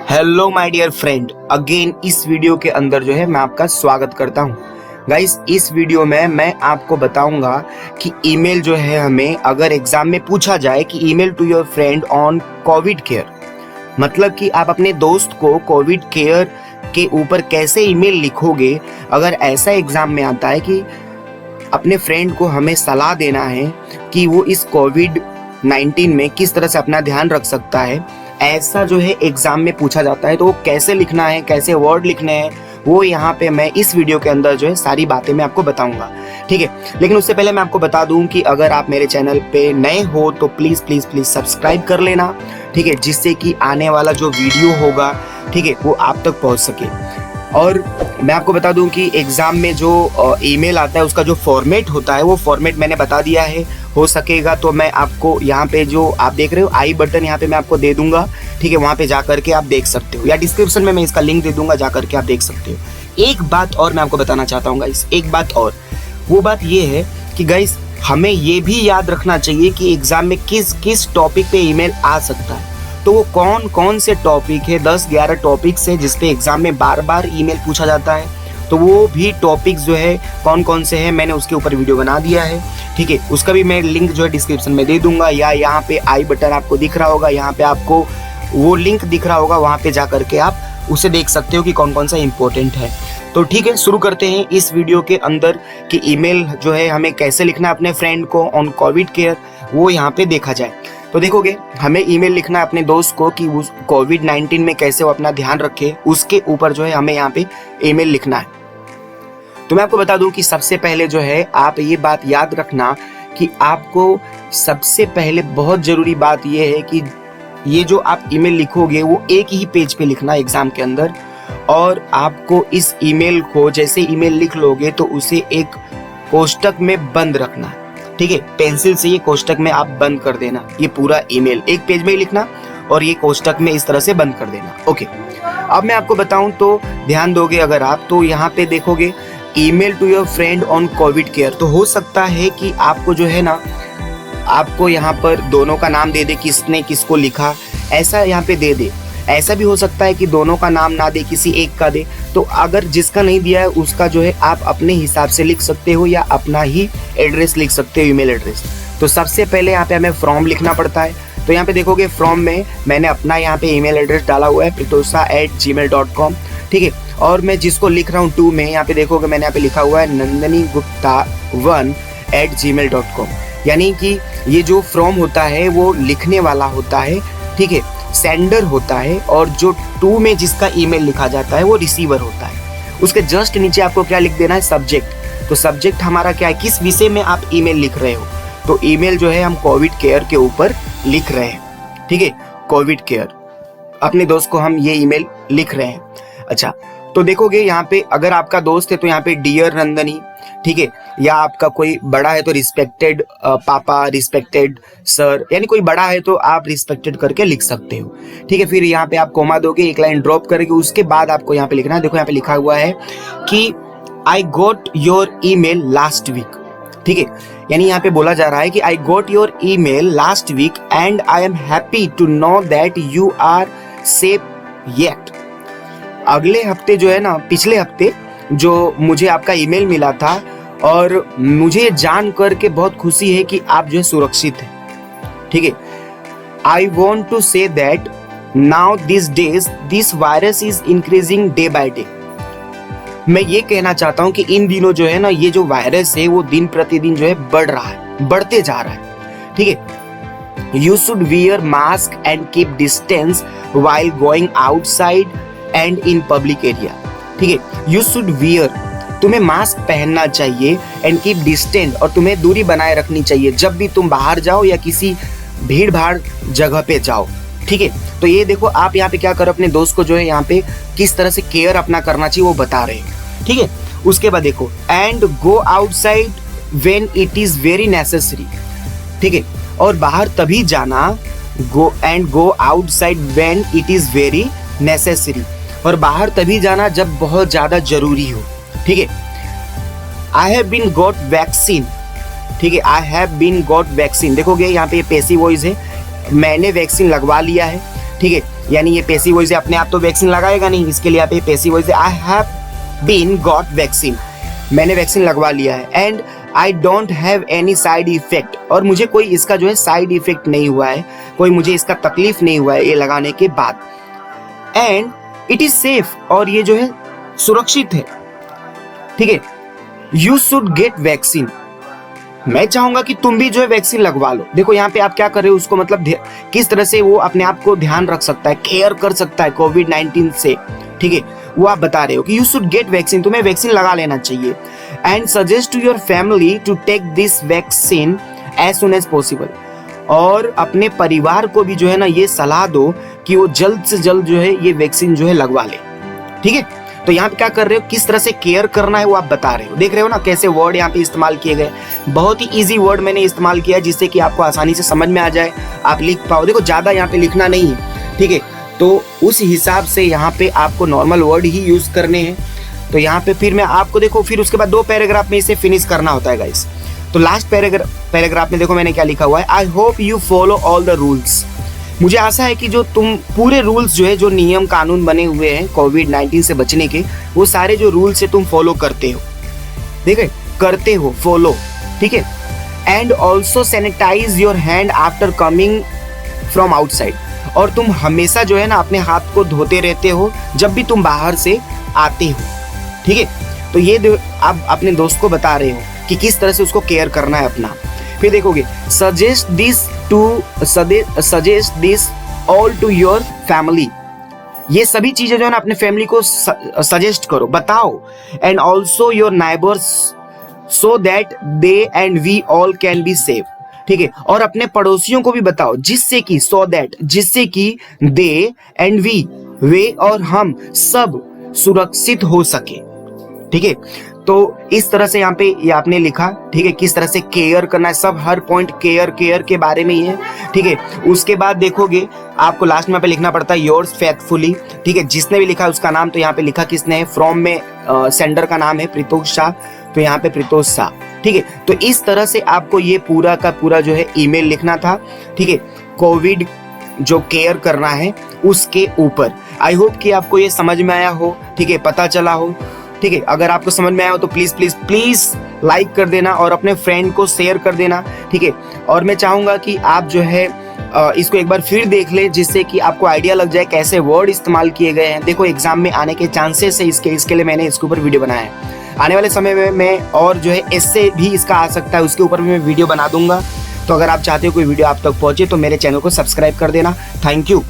Hello my dear friend, again इस video के अंदर जो है मैं आपका स्वागत करता हूँ। गाइस, इस वीडियो में मैं आपको बताऊंगा कि ईमेल जो है हमें अगर एग्जाम में पूछा जाए कि email to your friend on Covid care, मतलब कि आप अपने दोस्त को कोविड केयर के ऊपर कैसे ईमेल लिखोगे। अगर ऐसा एग्जाम में आता है कि अपने फ्रेंड को हमें सलाह देना है कि वो इस कोविड-19 में किस तरह से अपना ध्यान रख सकता है, ऐसा जो है एग्जाम में पूछा जाता है, तो वो कैसे लिखना है, कैसे वर्ड लिखने हैं, वो यहाँ पे मैं इस वीडियो के अंदर जो है सारी बातें मैं आपको बताऊंगा। ठीक है, लेकिन उससे पहले मैं आपको बता दूं कि अगर आप मेरे चैनल पे नए हो तो प्लीज प्लीज प्लीज सब्सक्राइब कर लेना, ठीक है, जिससे कि आने वाला जो वीडियो होगा, ठीक है, वो आप तक पहुंच सके। और मैं आपको बता दूं कि एग्जाम में जो ईमेल आता है उसका जो फॉर्मेट होता है वो फॉर्मेट मैंने बता दिया है। हो सकेगा तो मैं आपको यहाँ पे जो आप देख रहे हो आई बटन यहाँ पे मैं आपको दे दूंगा, ठीक है, वहाँ पे जा करके आप देख सकते हो, या डिस्क्रिप्शन में मैं इसका लिंक दे दूंगा, जा करके आप देख सकते हो। एक बात और मैं आपको बताना चाहता हूँ गाइस, एक बात और, वो बात ये है कि गाइस हमें ये भी याद रखना चाहिए कि एग्जाम में किस किस टॉपिक पे ईमेल आ सकता है। तो वो कौन कौन से टॉपिक है, 10-11 टॉपिक्स है जिसपे एग्जाम में बार बार ईमेल पूछा जाता है। तो वो भी टॉपिक्स जो है कौन कौन से हैं मैंने उसके ऊपर वीडियो बना दिया है, ठीक है, उसका भी मैं लिंक जो है डिस्क्रिप्शन में दे दूंगा, या यहाँ पे आई बटन आपको दिख रहा होगा, यहाँ पे आपको वो लिंक दिख रहा होगा, वहाँ पे जा करके आप उसे देख सकते हो कि कौन कौन सा इम्पोर्टेंट है। तो ठीक है, शुरू करते हैं इस वीडियो के अंदर कि ईमेल जो है हमें कैसे लिखना है अपने फ्रेंड को ऑन कोविड केयर, वो यहाँ पे देखा जाए। तो देखोगे, हमें ईमेल लिखना है अपने दोस्त को कि उस कोविड-19 में कैसे वो अपना ध्यान रखे, उसके ऊपर जो है हमें यहाँ पे ईमेल लिखना है। तो मैं आपको बता दूं कि सबसे पहले जो है आप ये बात याद रखना कि आपको सबसे पहले बहुत जरूरी बात ये है कि ये जो आप ईमेल लिखोगे वो एक ही पेज पे लिखना एग्जाम के अंदर, और आपको इस ईमेल को जैसे ईमेल लिख लोगे तो उसे एक कोष्टक में बंद रखना, ठीक है, पेंसिल से ये कोष्टक में आप बंद कर देना, ये पूरा ईमेल एक पेज में ही लिखना और ये कोष्टक में इस तरह से बंद कर देना। ओके, अब मैं आपको बताऊं तो ध्यान दोगे अगर आप, तो यहाँ पे देखोगे email to your friend on Covid care, तो हो सकता है कि आपको जो है ना, आपको यहाँ पर दोनों का नाम दे दे, किसने किसको लिखा, ऐसा यहाँ पे दे दे। ऐसा भी हो सकता है कि दोनों का नाम ना दे, किसी एक का दे। तो अगर जिसका नहीं दिया है उसका जो है आप अपने हिसाब से लिख सकते हो, या अपना ही एड्रेस लिख सकते हो, ईमेल एड्रेस। तो सबसे पहले यहाँ पे हमें फ्रॉम लिखना पड़ता है। तो यहाँ पे देखोगे फ्रॉम में मैंने अपना यहाँ पे ईमेल एड्रेस डाला हुआ है pritosha@gmail.com, ठीक है, और मैं जिसको लिख रहा हूँ टू में, यहाँ पे देखोगे मैंने यहाँ पे लिखा हुआ है nandani.gupta1@gmail.com, यानी कि ये जो फ्रॉम होता है वो लिखने वाला होता है, ठीक है, सेंडर होता है, और जो टू में जिसका ईमेल लिखा जाता है वो रिसीवर होता है। उसके जस्ट नीचे आपको क्या लिख देना है, सब्जेक्ट। तो सब्जेक्ट हमारा क्या है, किस विषय में आप ईमेल लिख रहे हो। तो ईमेल जो है हम कोविड केयर के ऊपर लिख रहे हैं, ठीक है, कोविड केयर, अपने दोस्त को हम ये ईमेल लिख रहे हैं। अच्छा, तो देखोगे यहाँ पे अगर आपका दोस्त है तो यहाँ पे डियर नंदनी, ठीक है, या आपका कोई बड़ा है तो रिस्पेक्टेड पापा, रिस्पेक्टेड सर, यानी कोई बड़ा है तो आप रिस्पेक्टेड करके लिख सकते हो, ठीक है। फिर यहाँ पे आप कोमा दोगे, एक लाइन ड्रॉप करेंगे, उसके बाद आपको यहाँ पे लिखना है, देखो यहाँ पे लिखा हुआ है कि I got your email last week, ठीक है, यानी यहाँ पे बोला जा रहा है कि I got your email last week and I am happy to know that you are safe yet. अगले हफ्ते जो है ना, पिछले हफ्ते जो मुझे आपका ईमेल मिला था, और मुझे जान करके बहुत खुशी है कि आप जो है सुरक्षित हैं, ठीक है। I want to say that now this days this virus is increasing day by day. मैं ये कहना चाहता हूँ कि इन दिनों जो है ना, ये जो वायरस है वो दिन प्रतिदिन जो है बढ़ रहा है, बढ़ते जा रहा है, ठीक है। You should wear mask and keep distance while going outside and in public area, ठीक है। यू शुड वियर, तुम्हें मास्क पहनना चाहिए, एंड कीप डिस्टेंस, और तुम्हें दूरी बनाए रखनी चाहिए जब भी तुम बाहर जाओ या किसी भीड़ भाड़ जगह पे जाओ, ठीक है। तो ये देखो आप यहाँ पे क्या करो, अपने दोस्त को जो है यहाँ पे किस तरह से केयर अपना करना चाहिए वो बता रहे हैं, ठीक है। उसके बाद देखो and go outside when it is very necessary, ठीक है, और बाहर तभी जाना, go outside when it is very necessary, और बाहर तभी जाना जब बहुत ज्यादा जरूरी हो, ठीक है। I have been got vaccine, ठीक है, I have been got vaccine, देखोगे यहाँ पे पैसिव वॉइस है, मैंने वैक्सीन लगवा लिया है, ठीक है। यानी ये पैसिव वॉइस अपने आप तो वैक्सीन लगाएगा नहीं, इसके लिए आप ये passive voice I have been got vaccine, मैंने वैक्सीन लगवा लिया है, and I don't have any side effect, और मुझे कोई इसका जो है साइड इफेक्ट नहीं हुआ है, कोई मुझे इसका तकलीफ नहीं हुआ है ये लगाने के बाद, एंड इट इज सेफ, और ये जो है सुरक्षित है। ठीक है, यू शुड गेट वैक्सीन, मैं चाहूंगा कि तुम भी जो है वैक्सीन लगवा लो। देखो यहाँ पे आप क्या कर रहे हो, उसको मतलब किस तरह से वो अपने आप को ध्यान रख सकता है, केयर कर सकता है कोविड-19 से। ठीक है, वो आप बता रहे हो कि यू शुड गेट वैक्सीन, तुम्हें वैक्सीन लगा लेना चाहिए, and suggest to your family to take this vaccine as soon as possible, और अपने परिवार को भी जो है ना ये सलाह दो कि वो जल्द से जल्द जो है ये वैक्सीन जो है लगवा ले। ठीक है, तो यहाँ पे क्या कर रहे हो, किस तरह से केयर करना है वो आप बता रहे हो। देख रहे हो ना कैसे वर्ड यहाँ पे इस्तेमाल किए गए, बहुत ही इजी वर्ड मैंने इस्तेमाल किया जिससे कि आपको आसानी से समझ में आ जाए, आप लिख पाओ। देखो ज़्यादा यहाँ पे लिखना नहीं है, ठीक है, तो उस हिसाब से यहाँ पे आपको नॉर्मल वर्ड ही यूज़ करने हैं। तो यहाँ पे फिर मैं आपको देखो, फिर उसके बाद 2 पैराग्राफ में इसे फिनिश करना होता है गाइस। तो लास्ट पैराग्राफ में देखो मैंने क्या लिखा हुआ है, I hope you follow all the rules, मुझे आशा है कि जो तुम पूरे रूल्स जो है, जो नियम कानून बने हुए हैं कोविड-19 से बचने के, वो सारे जो रूल्स है तुम फॉलो करते हो। ठीक है, करते हो फॉलो। ठीक है, and also sanitize your hand after coming from outside, और तुम हमेशा जो है ना अपने हाथ को धोते रहते हो जब भी तुम बाहर से आते हो। ठीक है, तो ये आप अपने दोस्त को बता रहे हो कि किस तरह से उसको केयर करना है अपना। फिर देखोगे, suggest this all to your family, ये सभी चीजें जो है ना अपने फैमिली को सजेस्ट करो, बताओ, and also your neighbours so that they and we all can be safe. ठीक है, और अपने पड़ोसियों को भी बताओ, जिससे कि सो दैट, जिससे कि दे एंड वी, वे और हम सब सुरक्षित हो सके। ठीक है, तो इस तरह से यहाँ पे ये आपने लिखा। ठीक है, किस तरह से केयर करना है, सब हर पॉइंट केयर के बारे में ही है। ठीक है, उसके बाद देखोगे आपको लास्ट में यहाँ पे लिखना पड़ता है योर्स फेथफुली। ठीक है, जिसने भी लिखा है उसका नाम, तो यहाँ पे लिखा किसने है, फ्रॉम में सेंडर का नाम है प्रीतोष शाह, तो यहाँ पे प्रीतोष शाह। ठीक है, तो इस तरह से आपको ये पूरा का पूरा जो है ईमेल लिखना था। ठीक है, कोविड जो केयर करना है उसके ऊपर। आई होप कि आपको ये समझ में आया हो। ठीक है, पता चला हो। ठीक है, अगर आपको समझ में आया हो तो प्लीज प्लीज प्लीज लाइक कर देना और अपने फ्रेंड को शेयर कर देना। ठीक है, और मैं चाहूंगा कि आप जो है इसको एक बार फिर देख ले, जिससे कि आपको आइडिया लग जाए कैसे वर्ड इस्तेमाल किए गए हैं। देखो एग्जाम में आने के चांसेस है इसके लिए मैंने इसके ऊपर वीडियो बनाया है। आने वाले समय में मैं और जो है इससे भी इसका आ सकता है, उसके ऊपर भी मैं वीडियो बना दूंगा। तो अगर आप चाहते हो कोई वीडियो आप तक पहुंचे तो मेरे चैनल को सब्सक्राइब कर देना। Thank you.